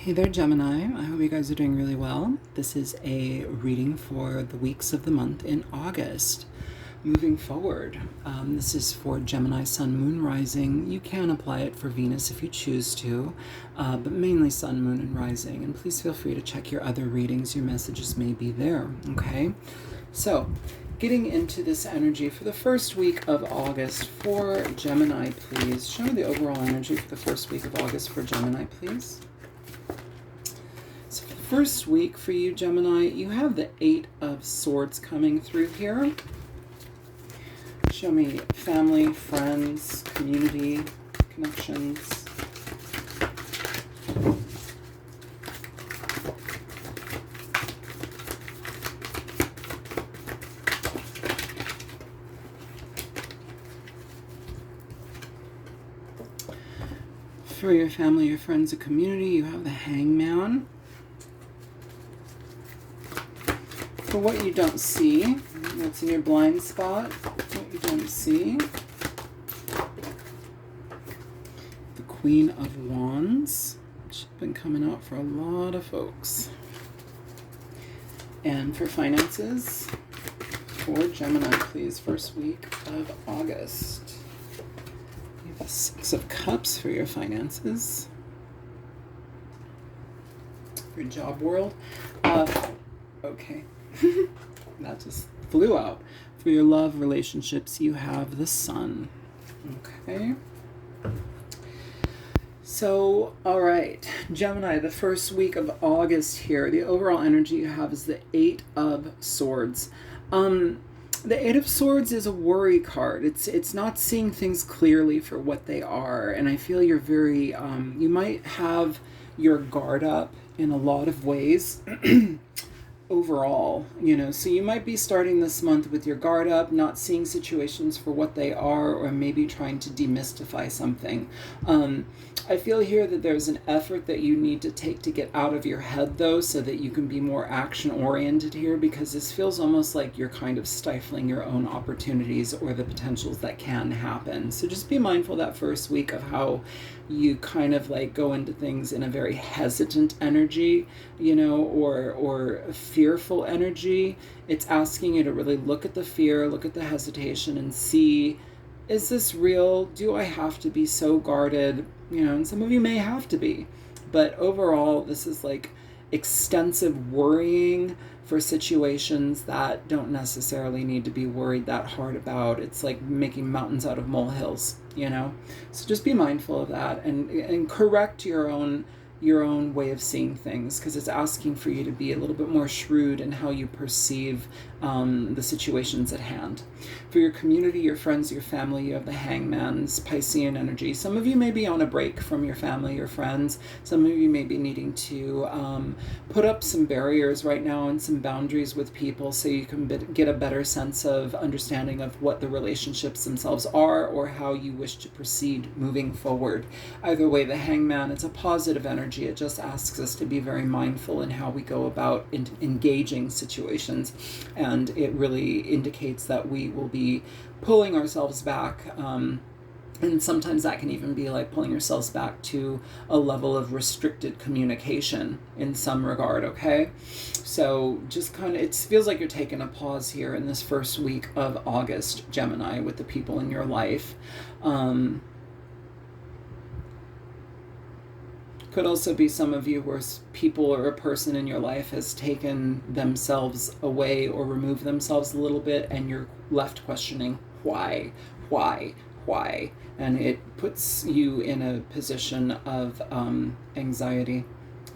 Hey there, Gemini. I hope you guys are doing really well. This is a reading for the weeks of the month in August. Moving forward, this is for Gemini, Sun, Moon, Rising. You can apply it for Venus if you choose to, but mainly Sun, Moon, and Rising. And please feel free to check your other readings. Your messages may be there, okay? So, getting into this energy for the first week of August for Gemini, please. Show me the overall energy for the first week of August for Gemini, please. So for the first week for you, Gemini, you have the Eight of Swords coming through here. Show me family, friends, community, connections. For your family, your friends, and community, you have the Hangman. For what you don't see, what's in your blind spot, what you don't see. The Queen of Wands, which has been coming out for a lot of folks. And for finances, for Gemini, please, first week of August. You have the Six of Cups for your finances. For your job world. Okay. That just flew out. For your love relationships, you have the Sun. Okay. So, all right, Gemini, the first week of August here, the overall energy you have is the Eight of Swords. The Eight of Swords is a worry card. It's not seeing things clearly for what they are, and I feel you're very, you might have your guard up in a lot of ways. Overall, so you might be starting this month with your guard up, not seeing situations for what they are, or maybe trying to demystify something. I feel here that there's an effort that you need to take to get out of your head, though, so that you can be more action-oriented here, because this feels almost like you're kind of stifling your own opportunities or the potentials that can happen. So just be mindful that first week of how you kind of like go into things in a very hesitant energy, or fearful energy. It's asking you to really look at the fear, look at the hesitation, and see, is this real? Do I have to be so guarded? And some of you may have to be, but overall, this is like extensive worrying for situations that don't necessarily need to be worried that hard about. It's like making mountains out of molehills, So just be mindful of that and correct your own way of seeing things, because it's asking for you to be a little bit more shrewd in how you perceive the situations at hand. For your community, your friends, your family, you have the Hangman's Piscean energy. Some of you may be on a break from your family or friends. Some of you may be needing to put up some barriers right now and some boundaries with people, so you can get a better sense of understanding of what the relationships themselves are, or how you wish to proceed moving forward. Either way, the Hangman, it's a positive energy. It just asks us to be very mindful in how we go about engaging situations, and it really indicates that we will be pulling ourselves back, and sometimes that can even be like pulling yourselves back to a level of restricted communication in some regard, okay? So just kind of, it feels like you're taking a pause here in this first week of August, Gemini, with the people in your life. Could also be some of you where people or a person in your life has taken themselves away or removed themselves a little bit, and you're left questioning why, and it puts you in a position of anxiety,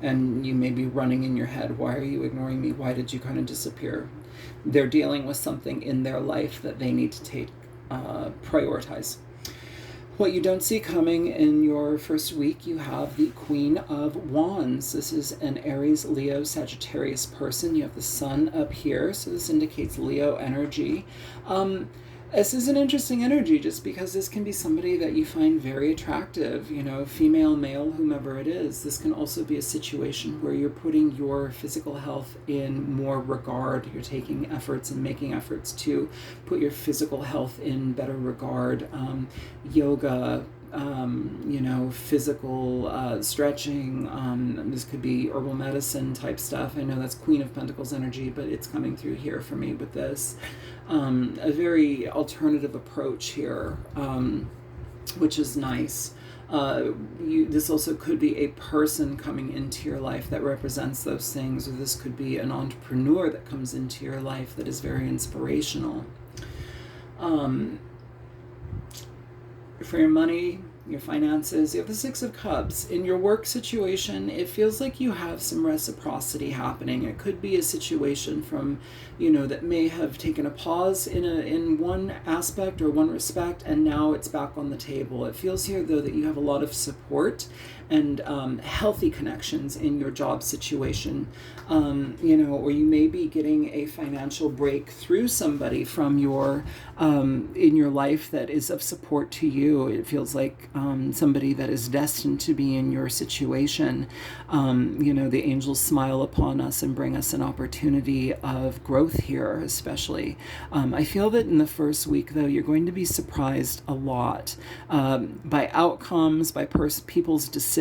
and you may be running in your head, why are you ignoring me? Why did you kind of disappear? They're dealing with something in their life that they need to prioritize. What you don't see coming in your first week, you have the Queen of Wands. This is an Aries, Leo, Sagittarius person. You have the Sun up here, so this indicates Leo energy. This is an interesting energy just because this can be somebody that you find very attractive, female, male, whomever it is. This can also be a situation where you're putting your physical health in more regard. You're taking efforts and making efforts to put your physical health in better regard. Yoga, you know, physical stretching. This could be herbal medicine type stuff. I know that's Queen of Pentacles energy, but it's coming through here for me with this. A very alternative approach here, which is nice. This also could be a person coming into your life that represents those things, or this could be an entrepreneur that comes into your life that is very inspirational. For your money, your finances, you have the Six of Cups. In your work situation, it feels like you have some reciprocity happening. It could be a situation from, you know, that may have taken a pause in one aspect or one respect, and now it's back on the table. It feels here, though, that you have a lot of support and healthy connections in your job situation, you know, or you may be getting a financial break through somebody from your in your life that is of support to you. It feels like somebody that is destined to be in your situation. You know, the angels smile upon us and bring us an opportunity of growth here, especially. I feel that in the first week, though, you're going to be surprised a lot by outcomes, by people's decisions,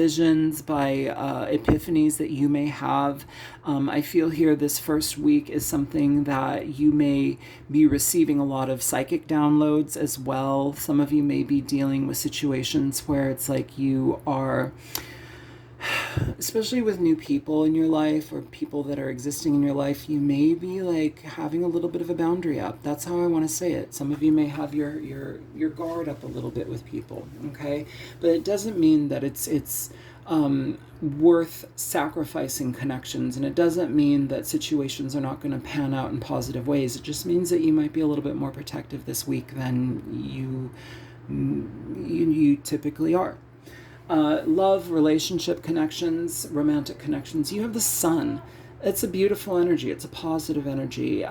by epiphanies that you may have. I feel here this first week is something that you may be receiving a lot of psychic downloads as well. Some of you may be dealing with situations where it's like you are, especially with new people in your life or people that are existing in your life, you may be like having a little bit of a boundary up. That's how I want to say it. Some of you may have your guard up a little bit with people, okay? But it doesn't mean that it's worth sacrificing connections, and it doesn't mean that situations are not going to pan out in positive ways. It just means that you might be a little bit more protective this week than you typically are. Love, relationship connections, romantic connections. You have the Sun. It's a beautiful energy. It's a positive energy.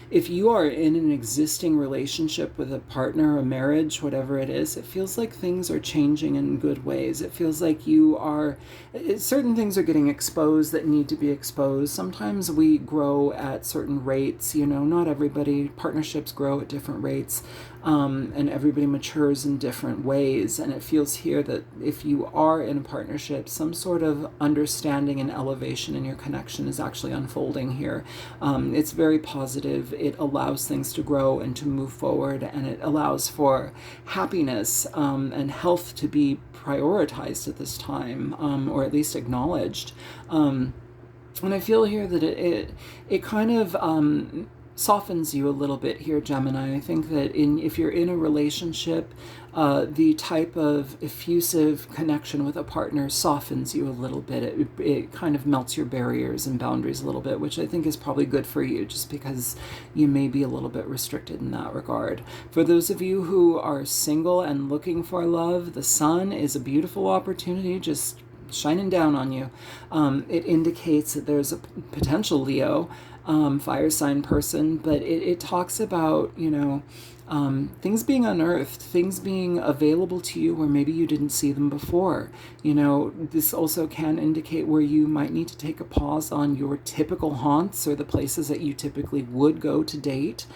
If you are in an existing relationship with a partner, a marriage, whatever it is, it feels like things are changing in good ways. It feels like certain things are getting exposed that need to be exposed. Sometimes we grow at certain rates. You know, not everybody, partnerships grow at different rates. And everybody matures in different ways. And it feels here that if you are in a partnership, some sort of understanding and elevation in your connection is actually unfolding here. It's very positive. It allows things to grow and to move forward, and it allows for happiness and health to be prioritized at this time, or at least acknowledged. And I feel here that it kind of softens you a little bit here, Gemini. I think that if you're in a relationship, the type of effusive connection with a partner softens you a little bit. It kind of melts your barriers and boundaries a little bit, which I think is probably good for you, just because you may be a little bit restricted in that regard. For those of you who are single and looking for love, the Sun is a beautiful opportunity, just shining down on you. It indicates that there's a potential Leo, fire sign person, but it talks about, you know, things being unearthed, things being available to you where maybe you didn't see them before. You know, this also can indicate where you might need to take a pause on your typical haunts or the places that you typically would go to date,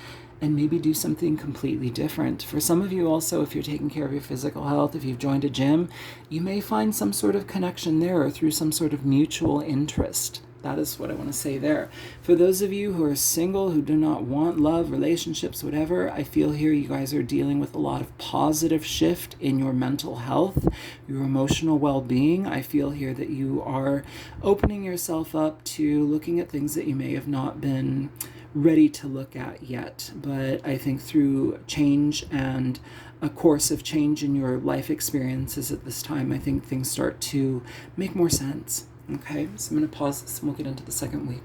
and maybe do something completely different. For some of you also, if you're taking care of your physical health, if you've joined a gym, you may find some sort of connection there through some sort of mutual interest. That is what I want to say there. For those of you who are single, who do not want love, relationships, whatever, I feel here you guys are dealing with a lot of positive shift in your mental health, your emotional well-being. I feel here that you are opening yourself up to looking at things that you may have not been ready to look at yet. But I think through change and a course of change in your life experiences at this time, I think things start to make more sense. Okay, so I'm going to pause this and we'll get into the second week.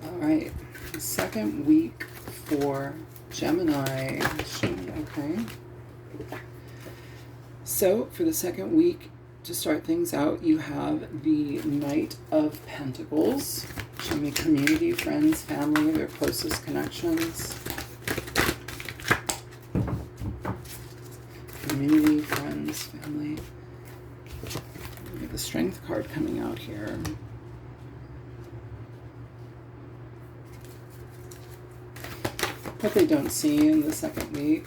All right, the second week for Gemini. Okay. So for the second week, to start things out, you have the Knight of Pentacles. Show me community, friends, family, their closest connections. Community, friends, family. We have the Strength card coming out here. What they don't see in the second week.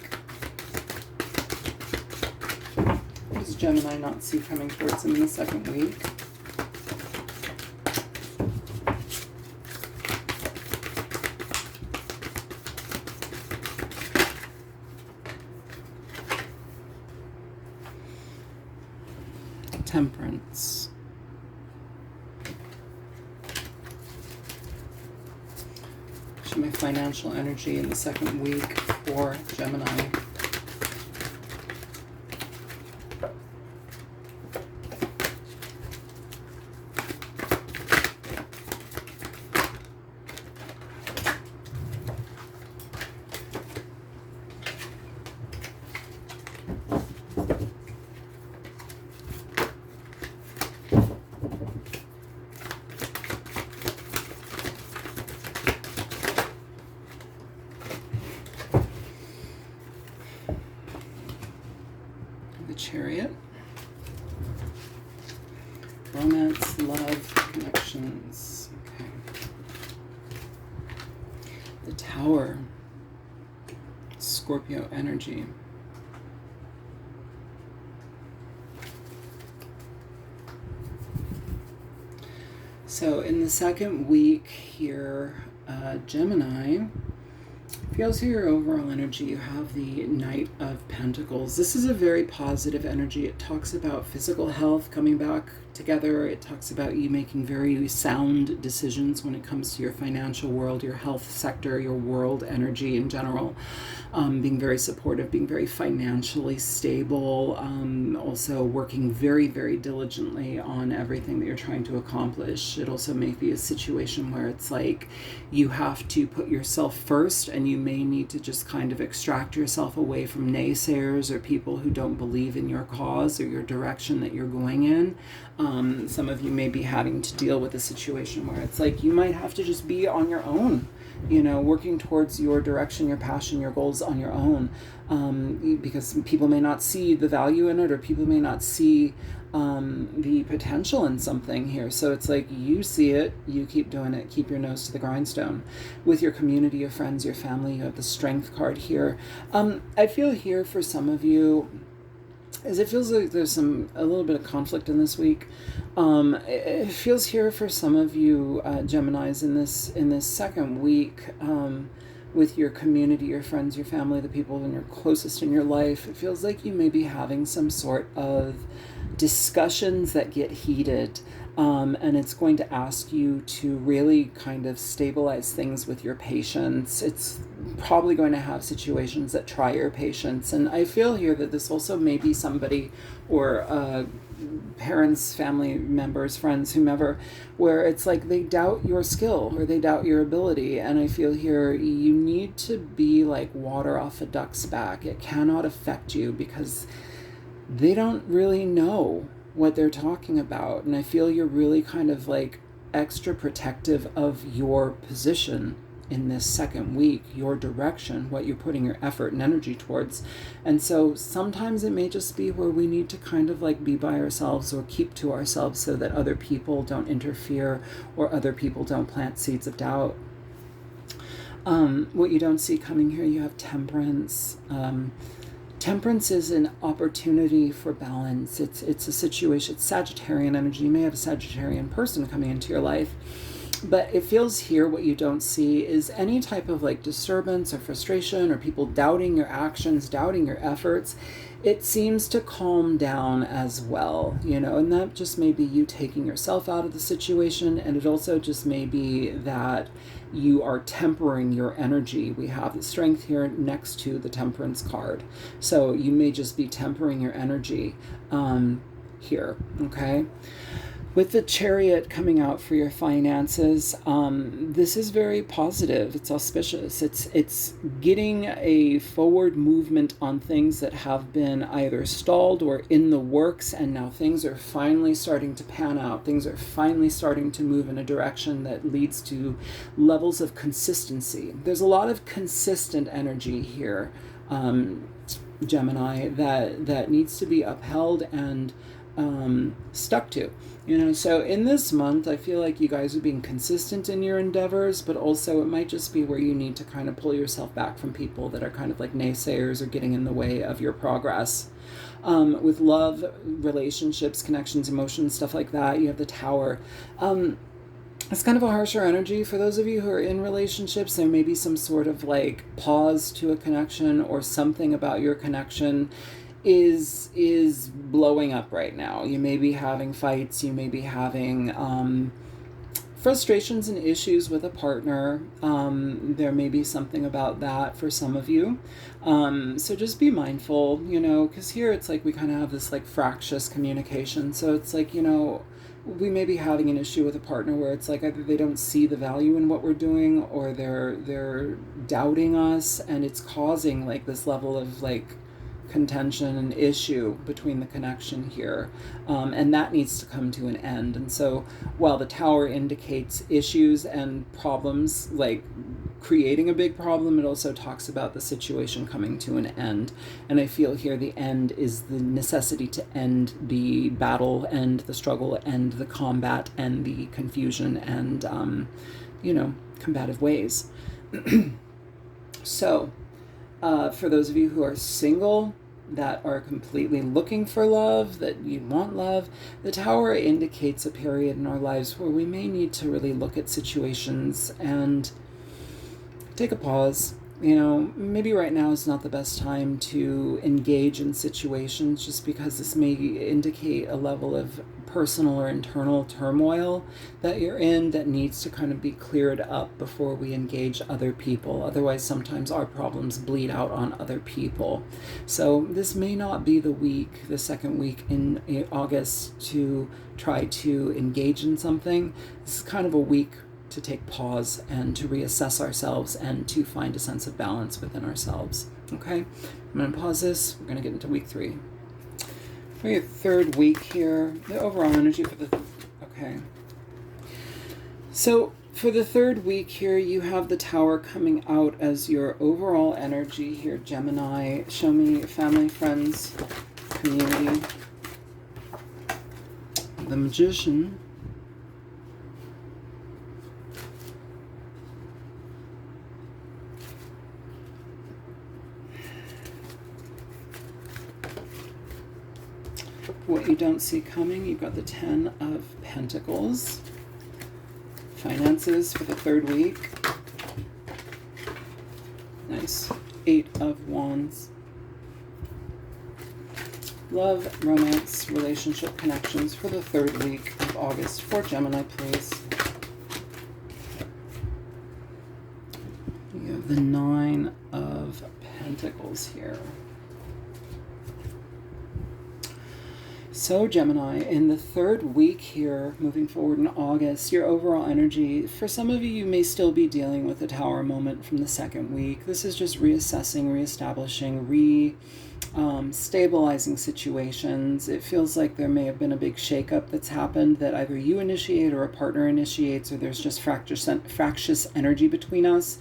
does Gemini not see coming towards them in the second week? Temperance. Show my financial energy in the second week for Gemini. The Chariot. Romance, love, connections. Okay. The Tower. Scorpio energy. So in the second week here, Gemini, feels here your overall energy. You have the Knight of Pentacles. This is a very positive energy. It talks about physical health coming back together. It talks about you making very sound decisions when it comes to your financial world, your health sector, your world energy in general. Being very supportive, being very financially stable, also working very, very diligently on everything that you're trying to accomplish. It also may be a situation where it's like you have to put yourself first, and you may need to just kind of extract yourself away from naysayers or people who don't believe in your cause or your direction that you're going in. Some of you may be having to deal with a situation where it's like you might have to just be on your own, you know, working towards your direction, your passion, your goals on your own, because people may not see the value in it, or people may not see the potential in something here. So it's like you see it, you keep doing it, keep your nose to the grindstone. With your community, your friends, your family, you have the Strength card here. I feel here for some of you, as it feels like there's a little bit of conflict in this week. It feels here for some of you, Geminis, in this second week, with your community, your friends, your family, the people in your closest in your life. It feels like you may be having some sort of discussions that get heated, and it's going to ask you to really kind of stabilize things with your patience. It's probably going to have situations that try your patience, and I feel here that this also may be somebody, or parents, family members, friends, whomever, where it's like they doubt your skill or they doubt your ability. And I feel here you need to be like water off a duck's back. It cannot affect you because they don't really know what they're talking about. And I feel you're really kind of like extra protective of your position in this second week, your direction, what you're putting your effort and energy towards. And so sometimes it may just be where we need to kind of like be by ourselves or keep to ourselves so that other people don't interfere or other people don't plant seeds of doubt. What you don't see coming here, you have Temperance. Temperance is an opportunity for balance. It's a situation, it's Sagittarian energy. You may have a Sagittarian person coming into your life. But it feels here what you don't see is any type of like disturbance or frustration or people doubting your actions, doubting your efforts. It seems to calm down as well, you know, and that just may be you taking yourself out of the situation. And it also just may be that you are tempering your energy. We have the Strength here next to the Temperance card. So you may just be tempering your energy here, okay? With the Chariot coming out for your finances, this is very positive. It's auspicious. It's getting a forward movement on things that have been either stalled or in the works, and now things are finally starting to pan out. Things are finally starting to move in a direction that leads to levels of consistency. There's a lot of consistent energy here, Gemini, that needs to be upheld and stuck to, you know. So in this month, I feel like you guys are being consistent in your endeavors, but also it might just be where you need to kind of pull yourself back from people that are kind of like naysayers or getting in the way of your progress. With love, relationships, connections, emotions, stuff like that, you have the Tower. It's kind of a harsher energy. For those of you who are in relationships, there may be some sort of like pause to a connection, or something about your connection is blowing up right now. You may be having fights, you may be having frustrations and issues with a partner. There may be something about that for some of you. So just be mindful, because here it's like we kind of have this like fractious communication. So it's like, we may be having an issue with a partner where it's like either they don't see the value in what we're doing, or they're doubting us, and it's causing like this level of like contention and issue between the connection here, and that needs to come to an end. And so while the Tower indicates issues and problems, like creating a big problem, it also talks about the situation coming to an end. And I feel here the end is the necessity to end the battle, end the struggle, end the combat, and the confusion and combative ways. So for those of you who are single, that are completely looking for love, that you want love, the Tower indicates a period in our lives where we may need to really look at situations and take a pause. Maybe right now is not the best time to engage in situations, just because this may indicate a level of personal or internal turmoil that you're in that needs to kind of be cleared up before we engage other people. Otherwise, sometimes our problems bleed out on other people. So this may not be the second week in August to try to engage in something. This is kind of a week to take pause and to reassess ourselves and to find a sense of balance within ourselves. Okay, I'm going to pause this. We're going to get into week 3. For your third week here, the overall energy for okay. So for the third week here, you have the Tower coming out as your overall energy here, Gemini. Show me family, friends, community. The Magician. What you don't see coming, you've got the 10 of Pentacles. Finances for the third week. Nice. 8 of Wands. Love, romance, relationship, connections for the third week of August for Gemini, please. You have the 9 of Pentacles here. So Gemini, in the third week here, moving forward in August, your overall energy, for some of you, you may still be dealing with the Tower moment from the second week. This is just reassessing, reestablishing, stabilizing situations. It feels like there may have been a big shakeup that's happened that either you initiate or a partner initiates, or there's just fractious energy between us.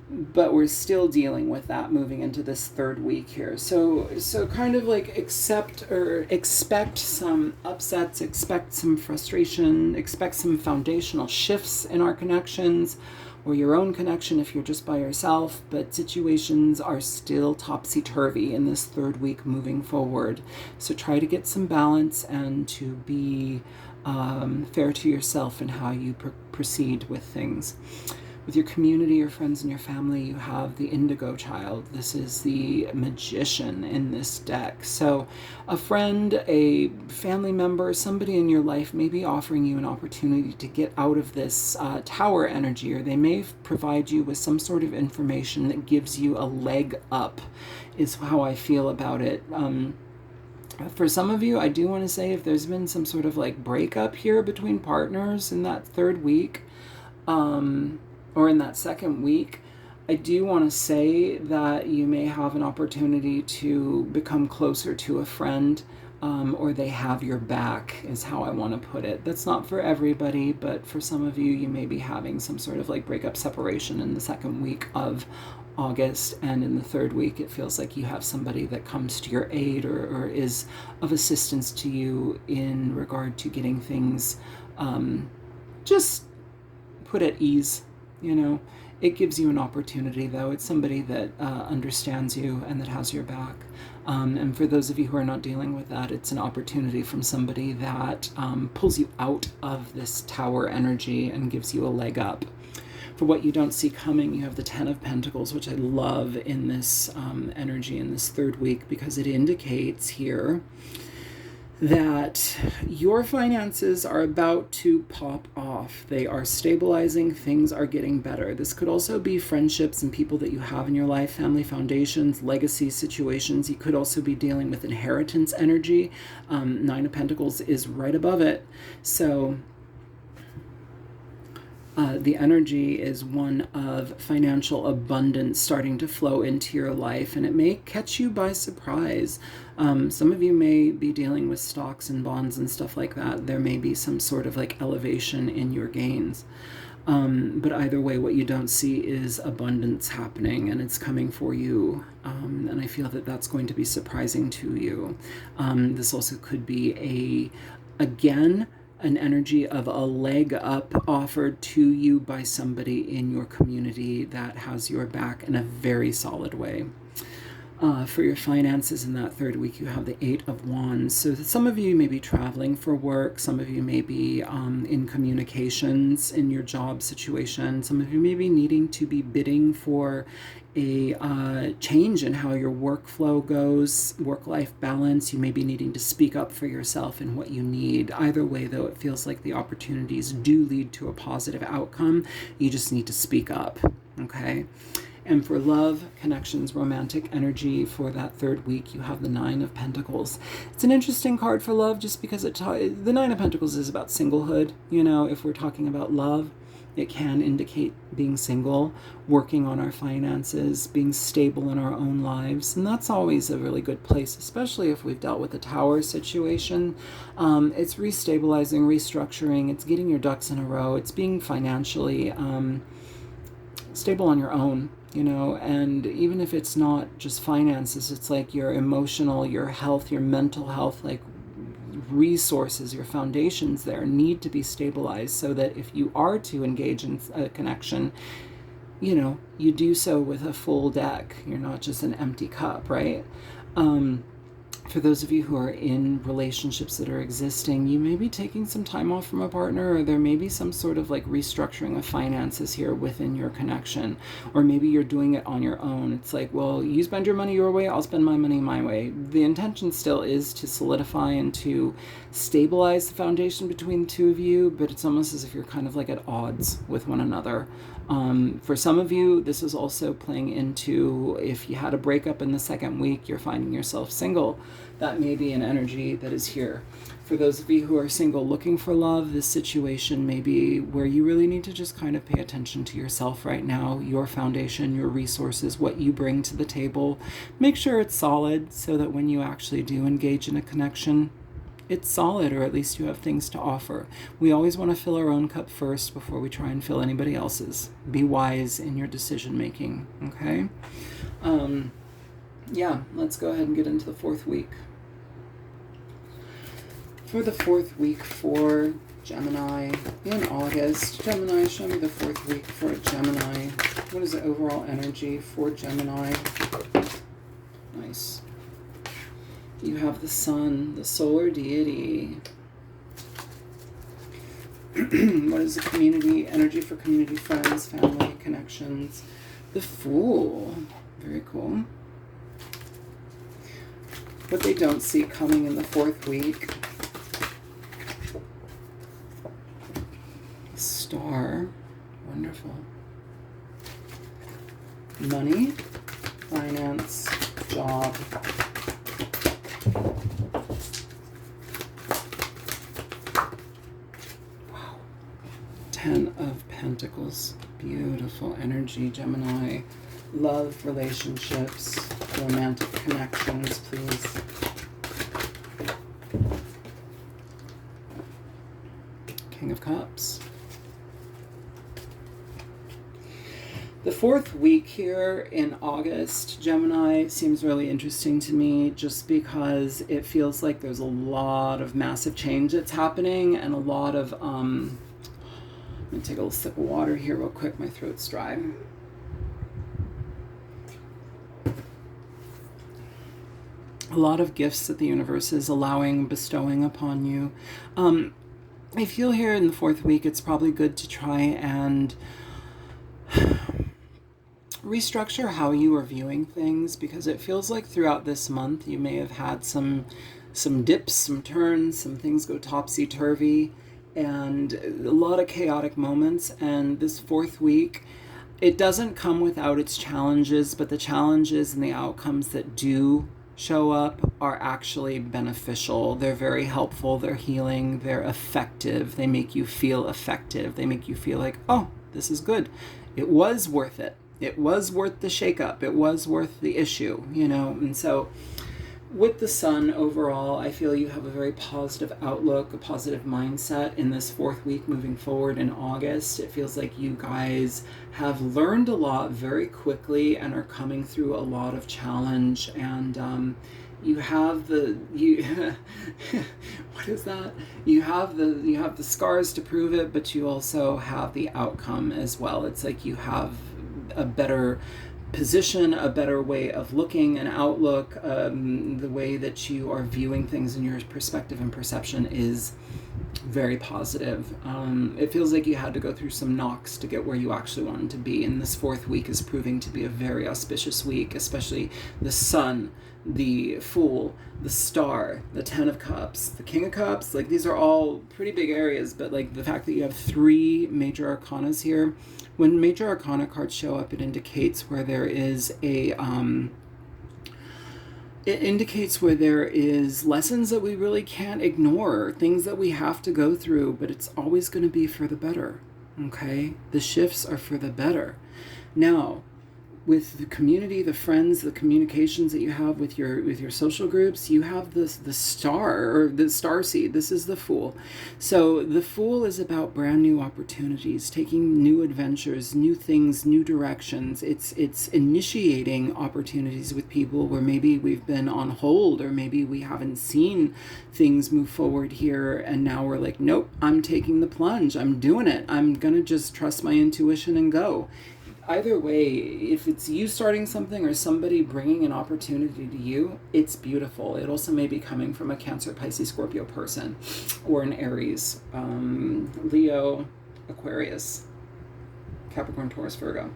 But we're still dealing with that moving into this third week here. So kind of like expect some upsets, expect some frustration, expect some foundational shifts in our connections, or your own connection if you're just by yourself. But situations are still topsy-turvy in this third week moving forward. So try to get some balance and to be fair to yourself in how you proceed with things. With your community, your friends, and your family, you have the Indigo Child. This is the Magician in this deck. So a friend, a family member, somebody in your life may be offering you an opportunity to get out of this Tower energy, or they may provide you with some sort of information that gives you a leg up, is how I feel about it. For some of you, I do want to say, if there's been some sort of like breakup here between partners in that third week, or in that second week, I do want to say that you may have an opportunity to become closer to a friend, or they have your back, is how I want to put it. That's not for everybody, but for some of you, you may be having some sort of like breakup separation in the second week of August, and in the third week, it feels like you have somebody that comes to your aid or is of assistance to you in regard to getting things just put at ease. It gives you an opportunity, though. It's somebody that understands you and that has your back. And for those of you who are not dealing with that, it's an opportunity from somebody that pulls you out of this tower energy and gives you a leg up. For what you don't see coming, you have the Ten of Pentacles, which I love in this energy in this third week, because it indicates here that your finances are about to pop off. They are stabilizing. Things are getting better. This could also be friendships and people that you have in your life, family foundations, legacy situations. You could also be dealing with inheritance energy. Nine of Pentacles is right above it. So the energy is one of financial abundance starting to flow into your life, and it may catch you by surprise. Some of you may be dealing with stocks and bonds and stuff like that. There may be some sort of like elevation in your gains. But either way, what you don't see is abundance happening, and it's coming for you. And I feel that that's going to be surprising to you. This also could be again, an energy of a leg up offered to you by somebody in your community that has your back in a very solid way. For your finances in that third week, you have the Eight of Wands. So some of you may be traveling for work. Some of you may be in communications in your job situation. Some of you may be needing to be bidding for a change in how your workflow goes, work-life balance. You may be needing to speak up for yourself and what you need. Either way, though, it feels like the opportunities do lead to a positive outcome. You just need to speak up, okay? And for love, connections, romantic energy for that third week, you have the Nine of Pentacles. It's an interesting card for love just because the Nine of Pentacles is about singlehood. You know, if we're talking about love, it can indicate being single, working on our finances, being stable in our own lives. And that's always a really good place, especially if we've dealt with a tower situation. It's restabilizing, restructuring. It's getting your ducks in a row. It's being financially stable on your own. You know, and even if it's not just finances, it's like your emotional, your health, your mental health, like resources, your foundations there need to be stabilized so that if you are to engage in a connection, you know, you do so with a full deck. You're not just an empty cup, right? For those of you who are in relationships that are existing, you may be taking some time off from a partner, or there may be some sort of like restructuring of finances here within your connection, or maybe you're doing it on your own. It's like, well, you spend your money your way, I'll spend my money my way. The intention still is to solidify and to stabilize the foundation between the two of you, but it's almost as if you're kind of like at odds with one another. For some of you, this is also playing into if you had a breakup in the second week, you're finding yourself single. That may be an energy that is here. For those of you who are single looking for love, this situation may be where you really need to just kind of pay attention to yourself right now, your foundation, your resources, what you bring to the table. Make sure it's solid so that when you actually do engage in a connection, it's solid, or at least you have things to offer. We always want to fill our own cup first before we try and fill anybody else's. Be wise in your decision making, okay? Yeah, let's go ahead and get into the fourth week. For the fourth week for Gemini in August. Gemini, show me the fourth week for Gemini. What is the overall energy for Gemini? Nice. You have the sun, the solar deity. What is the community energy for community, friends, family, connections? The Fool. Very cool. What they don't see coming in the fourth week. Star. Wonderful. Money, finance, job. Wow. Ten of Pentacles. Beautiful energy, Gemini. Love, relationships, romantic connections, please. King of Cups. The fourth week here in August, Gemini, seems really interesting to me just because it feels like there's a lot of massive change that's happening and a lot of, let me take a little sip of water here real quick, my throat's dry. a lot of gifts that the universe is allowing, bestowing upon you. I feel here in the fourth week, it's probably good to try and restructure how you are viewing things, because it feels like throughout this month you may have had some dips, some turns, some things go topsy-turvy, and a lot of chaotic moments. And this fourth week, it doesn't come without its challenges, but the challenges and the outcomes that do show up are actually beneficial. They're very helpful, they're healing, they're effective, they make you feel effective, they make you feel like, oh, this is good. It was worth it. It was worth the shakeup. It was worth the issue, you know. And so with the sun overall, I feel you have a very positive outlook, a positive mindset in this fourth week moving forward in August. It feels like you guys have learned a lot very quickly and are coming through a lot of challenge. And you have what is that? You have the scars to prove it, but you also have the outcome as well. It's like you have a better position, a better way of looking, an outlook. The way that you are viewing things in your perspective and perception is very positive. It feels like you had to go through some knocks to get where you actually wanted to be, and this fourth week is proving to be a very auspicious week, especially the sun, the Fool, the Star, the Ten of Cups, the King of Cups. Like, these are all pretty big areas, but like the fact that you have three major arcanas here. When major arcana cards show up, it indicates where there is lessons that we really can't ignore, things that we have to go through, but it's always going to be for the better. Okay? The shifts are for the better. Now, with the community, the friends, the communications that you have with your social groups, you have the star, or the star seed. This is the Fool. So the Fool is about brand new opportunities, taking new adventures, new things, new directions. It's initiating opportunities with people where maybe we've been on hold, or maybe we haven't seen things move forward here, and now we're like, nope, I'm taking the plunge. I'm doing it. I'm gonna just trust my intuition and go. Either way, if it's you starting something or somebody bringing an opportunity to you, it's beautiful. It also may be coming from a Cancer, Pisces, Scorpio person, or an Aries, Leo, Aquarius, Capricorn, Taurus, Virgo.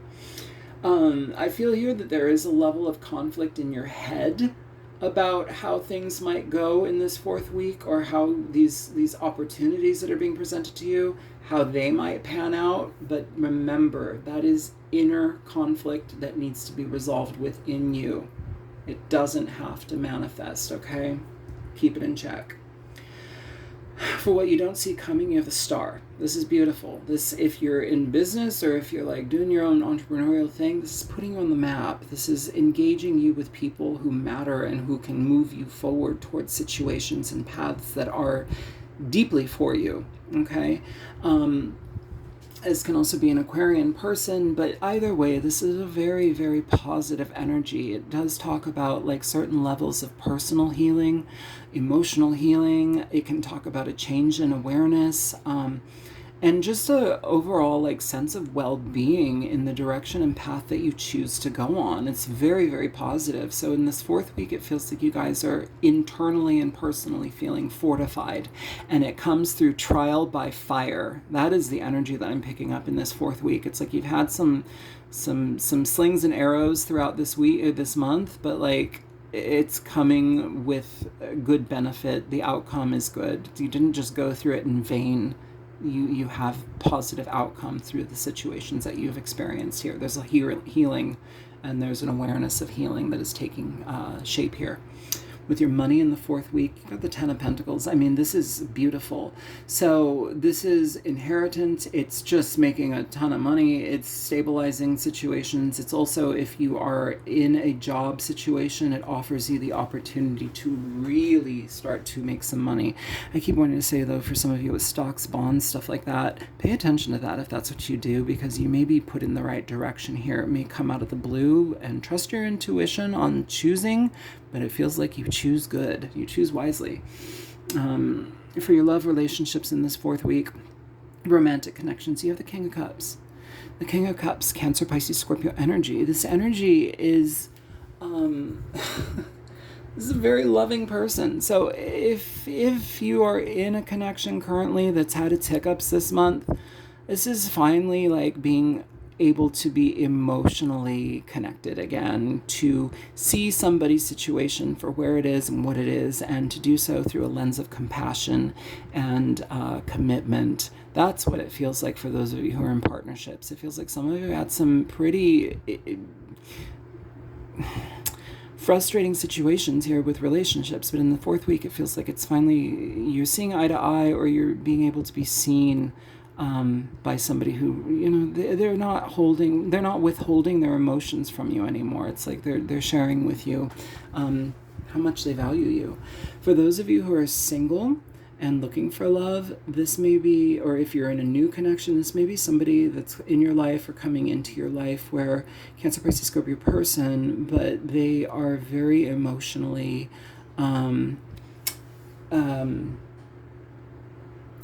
I feel here that there is a level of conflict in your head about how things might go in this fourth week, or how these opportunities that are being presented to you, how they might pan out. But remember, that is inner conflict that needs to be resolved within you. It doesn't have to manifest, okay? Keep it in check. For what you don't see coming, you have the Star. This is beautiful. This, if you're in business, or if you're like doing your own entrepreneurial thing, this is putting you on the map. This is engaging you with people who matter and who can move you forward towards situations and paths that are deeply for you, okay? This can also be an Aquarian person, but either way, this is a very, very positive energy. It does talk about like certain levels of personal healing, emotional healing. It can talk about a change in awareness, and just a overall like sense of well-being in the direction and path that you choose to go on. It's very, very positive. So in this fourth week, it feels like you guys are internally and personally feeling fortified, and it comes through trial by fire. That is the energy that I'm picking up in this fourth week. It's like you've had some slings and arrows throughout this week or this month, but like it's coming with good benefit. The outcome is good. You didn't just go through it in vain. You have positive outcome through the situations that you've experienced here. There's a healing, and there's an awareness of healing that is taking shape here. With your money in the fourth week, you got the Ten of Pentacles. I mean, this is beautiful. So this is inheritance. It's just making a ton of money. It's stabilizing situations. It's also, if you are in a job situation, it offers you the opportunity to really start to make some money. I keep wanting to say, though, for some of you with stocks, bonds, stuff like that, pay attention to that if that's what you do, because you may be put in the right direction here. It may come out of the blue, and trust your intuition on choosing, but it feels like you choose good. You choose wisely. For your love relationships in this fourth week, romantic connections, you have the King of Cups. The King of Cups, Cancer, Pisces, Scorpio energy. This energy is This is a very loving person. So if you are in a connection currently that's had its hiccups this month, this is finally like being able to be emotionally connected again, to see somebody's situation for where it is and what it is, and to do so through a lens of compassion and commitment. That's what it feels like for those of you who are in partnerships. It feels like some of you had some pretty frustrating situations here with relationships, but in the fourth week it feels like it's finally you're seeing eye to eye, or you're being able to be seen by somebody who, you know, they're not withholding their emotions from you anymore. It's like they're sharing with you how much they value you. For those of you who are single and looking for love, this may be, or if you're in a new connection, this may be somebody that's in your life or coming into your life where Cancer, Pisces, Scorpio person, but they are very emotionally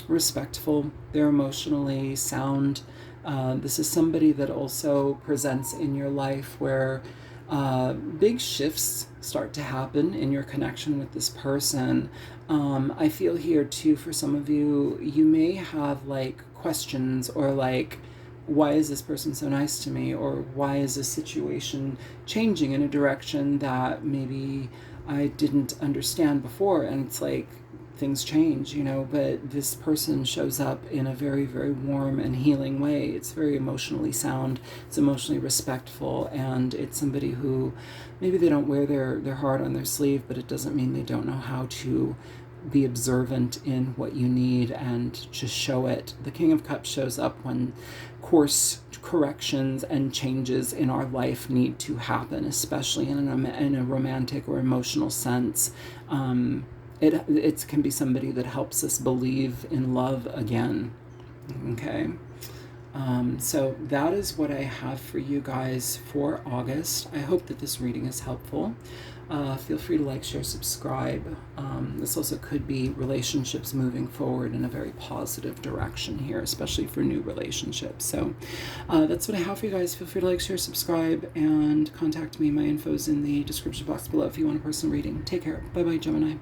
respectful. They're emotionally sound. This is somebody that also presents in your life where big shifts start to happen in your connection with this person. I feel here too, for some of you, you may have like questions, or like, why is this person so nice to me? Or why is this situation changing in a direction that maybe I didn't understand before? And it's like, things change, you know, but this person shows up in a very, very warm and healing way. It's very emotionally sound, it's emotionally respectful, and it's somebody who maybe they don't wear their heart on their sleeve, but it doesn't mean they don't know how to be observant in what you need and just show it. The King of Cups shows up when course corrections and changes in our life need to happen, especially in a romantic or emotional sense. It can be somebody that helps us believe in love again. Okay. So that is what I have for you guys for August. I hope that this reading is helpful. Feel free to like, share, subscribe. This also could be relationships moving forward in a very positive direction here, especially for new relationships. So that's what I have for you guys. Feel free to like, share, subscribe, and contact me. My info is in the description box below if you want a personal reading. Take care. Bye-bye, Gemini.